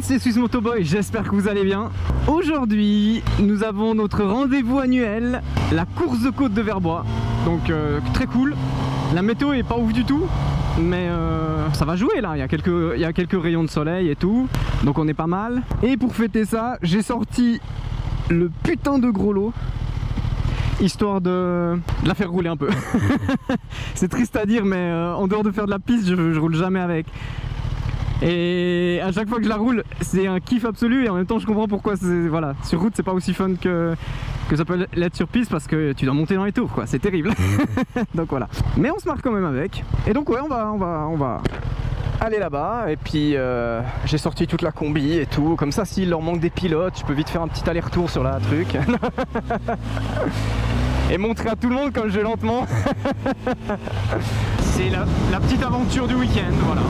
monde, c'est Swiss Moto Boy, j'espère que vous allez bien. Aujourd'hui, nous avons notre rendez-vous annuel, la course de côte de Verbois. Donc très cool. La météo est pas ouf du tout, mais ça va jouer là, il y a quelques rayons de soleil et tout. Donc on est pas mal. Et pour fêter ça, j'ai sorti le putain de gros lot, histoire de la faire rouler un peu. C'est triste à dire, mais en dehors de faire de la piste, je roule jamais avec. Et à chaque fois que je la roule, c'est un kiff absolu, et en même temps je comprends pourquoi voilà, sur route c'est pas aussi fun que ça peut l'être sur piste, parce que tu dois monter dans les tours quoi, c'est terrible. Donc voilà. Mais on se marre quand même avec. Et donc ouais, on va aller là-bas, et puis j'ai sorti toute la combi et tout, comme ça s'il leur manque des pilotes, je peux vite faire un petit aller-retour sur la truc. Et montrer à tout le monde comme je vais lentement. C'est la petite aventure du week-end, voilà.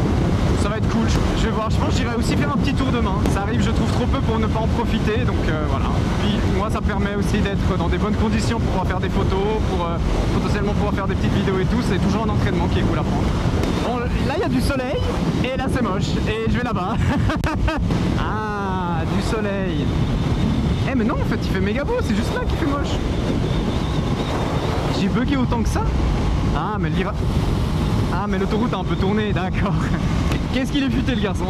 Ça va être cool, je vais voir, je pense que j'irai aussi faire un petit tour demain. Ça arrive, je trouve trop peu pour ne pas en profiter, donc voilà. Puis moi ça permet aussi d'être dans des bonnes conditions pour pouvoir faire des photos, pour potentiellement pouvoir faire des petites vidéos et tout. C'est toujours un entraînement qui est cool à prendre. Bon, là il y a du soleil, et là c'est moche, et je vais là-bas. Ah, du soleil. Eh mais non, en fait il fait méga beau, c'est juste là qu'il fait moche. J'ai bugué autant que ça. Ah mais ah mais l'autoroute a un peu tourné, d'accord. Qu'est-ce qu'il est futé le garçon.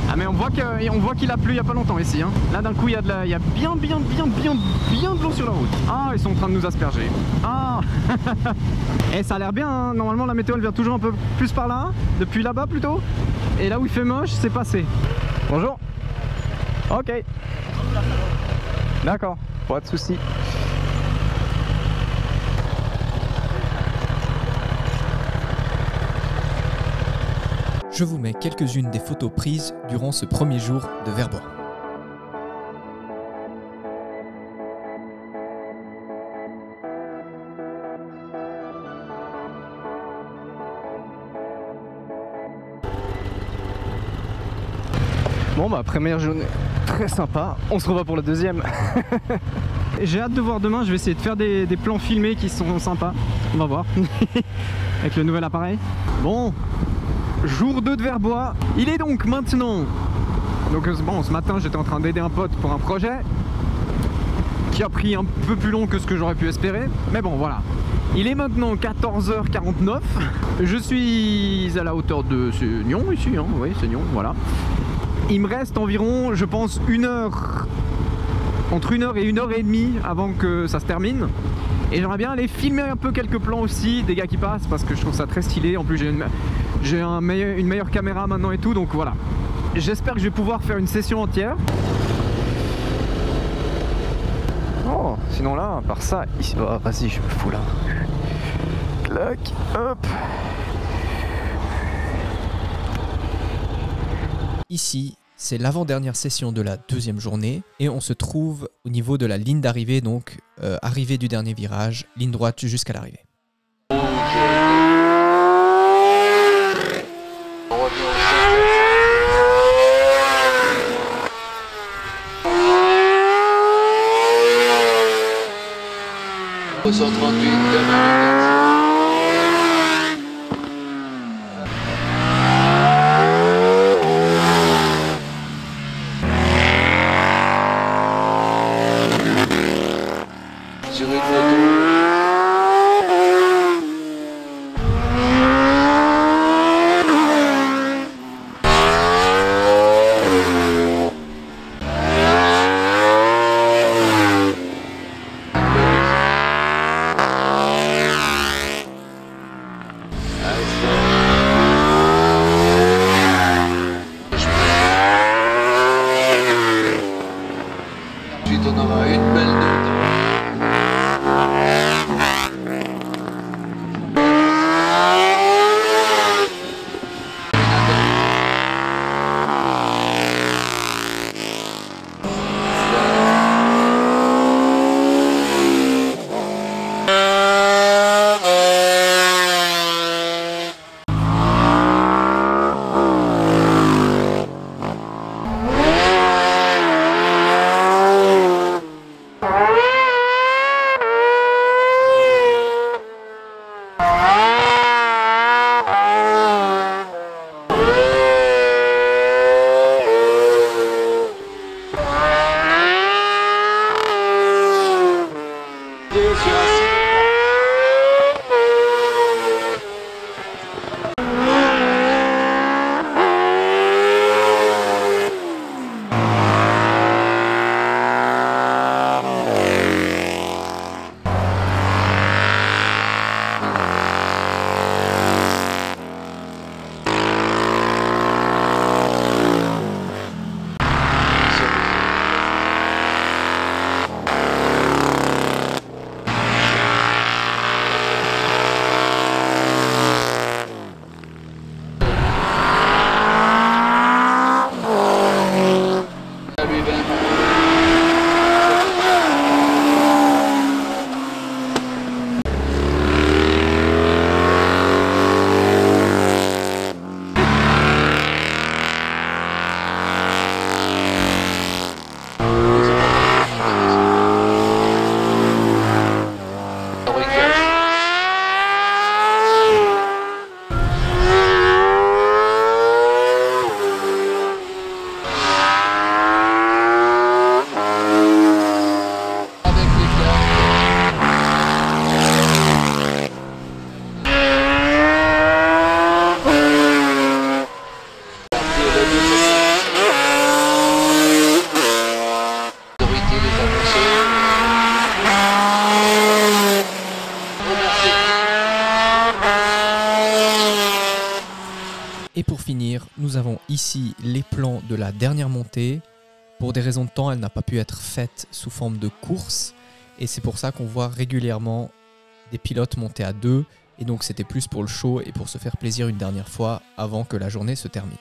Ah mais on voit qu'il a plu il y a pas longtemps ici hein. Là d'un coup il y a bien de l'eau sur la route. Ah, ils sont en train de nous asperger. Ah. Et ça a l'air bien hein. Normalement la météo elle vient toujours un peu plus par là, depuis là-bas plutôt. Et là où il fait moche, c'est passé. Bonjour. Ok. D'accord, pas de soucis. Je vous mets quelques-unes des photos prises durant ce premier jour de Verbois. Bon bah première journée très sympa, on se revoit pour la deuxième. J'ai hâte de voir demain, je vais essayer de faire des plans filmés qui sont sympas, on va voir. Avec le nouvel appareil. Bon, jour 2 de Verbois, il est donc maintenant. Donc bon, ce matin j'étais en train d'aider un pote pour un projet qui a pris un peu plus long que ce que j'aurais pu espérer. Mais bon voilà, il est maintenant 14h49. Je suis à la hauteur de Nyon ici, hein. Oui c'est Nyon, voilà. Il me reste environ, je pense, entre 1 heure et 1h30 avant que ça se termine. Et j'aimerais bien aller filmer un peu quelques plans aussi des gars qui passent, parce que je trouve ça très stylé. En plus j'ai une meilleure caméra maintenant et tout, donc voilà. J'espère que je vais pouvoir faire une session entière. Oh, sinon là, à part ça, ici, oh, vas-y, je me fous là. Clac, hop. Ici, c'est l'avant-dernière session de la deuxième journée et on se trouve au niveau de la ligne d'arrivée, donc arrivée du dernier virage, ligne droite jusqu'à l'arrivée. Sur une moto. Et pour finir, nous avons ici les plans de la dernière montée. Pour des raisons de temps, elle n'a pas pu être faite sous forme de course. Et c'est pour ça qu'on voit régulièrement des pilotes monter à deux. Et donc c'était plus pour le show et pour se faire plaisir une dernière fois avant que la journée se termine.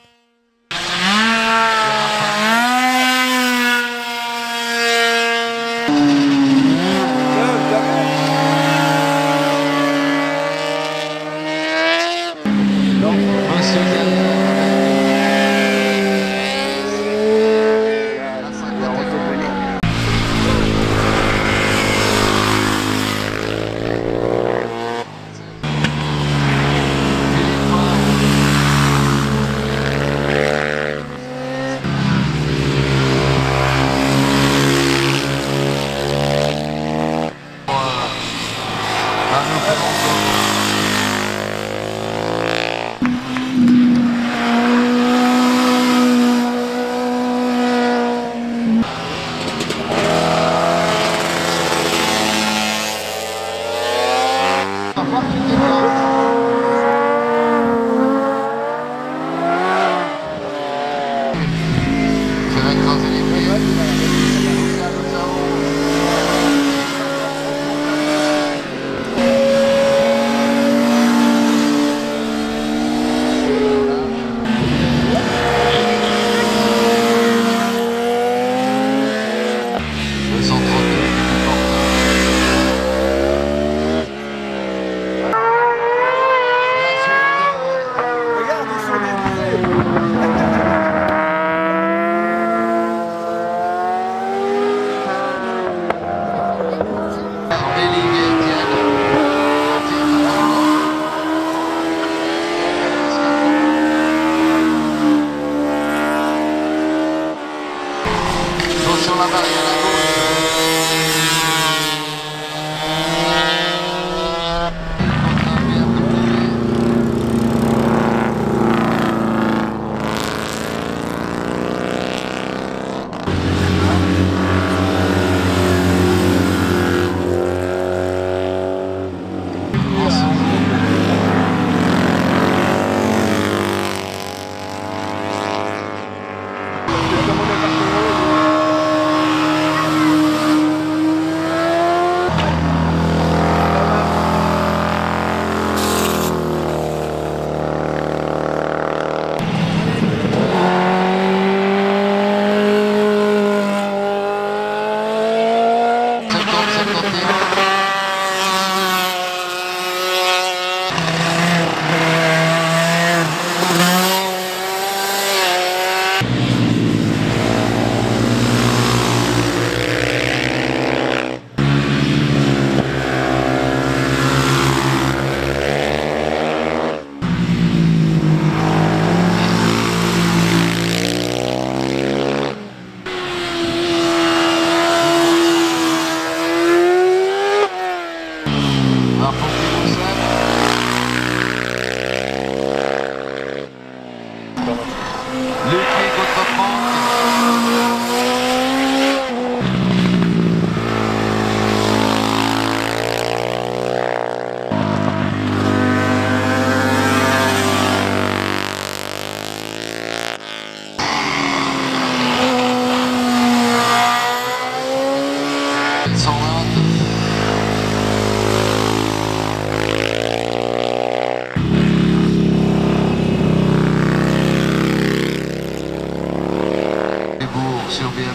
Sur BMW.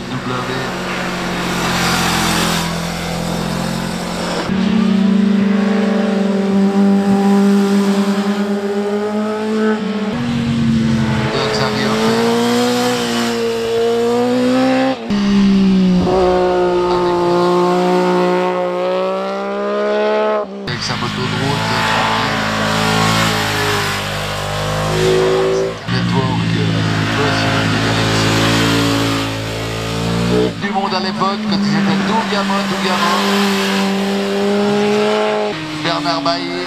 Avec sa moto de route du monde à l'époque quand ils étaient tout gamins. Bernard Bailly.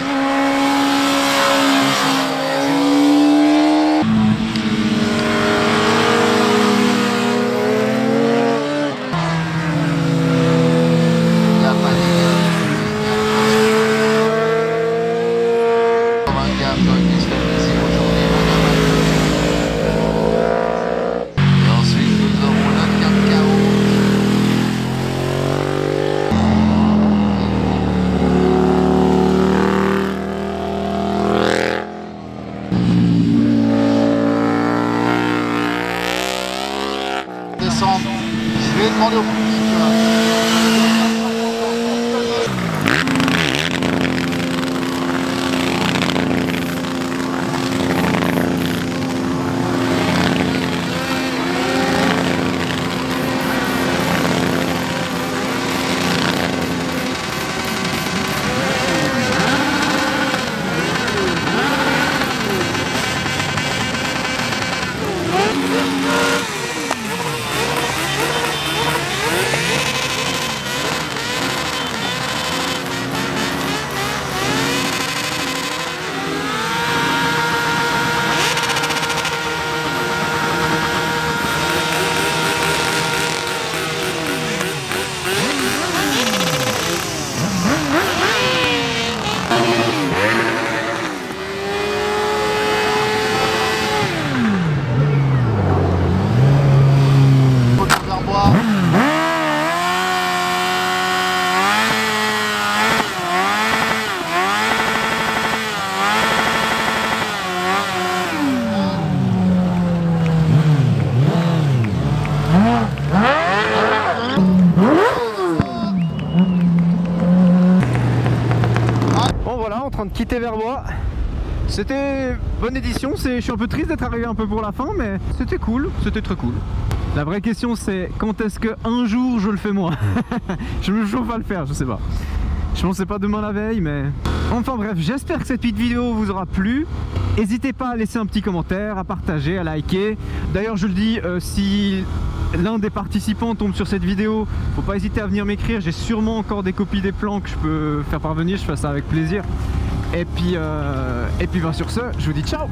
Qui se fait plaisir aujourd'hui. Descendre. Je vais demander au public. Bon voilà, en train de quitter Verbois. C'était bonne édition, je suis un peu triste d'être arrivé un peu pour la fin, mais c'était cool, c'était très cool. La vraie question c'est quand est-ce que un jour je le fais moi. Je me chauffe à le faire, je sais pas. Je pensais pas demain la veille, mais... Enfin bref, j'espère que cette petite vidéo vous aura plu. N'hésitez pas à laisser un petit commentaire, à partager, à liker. D'ailleurs je le dis, si l'un des participants tombe sur cette vidéo, faut pas hésiter à venir m'écrire. J'ai sûrement encore des copies des plans que je peux faire parvenir, je fais ça avec plaisir. Et puis sur ce, je vous dis ciao.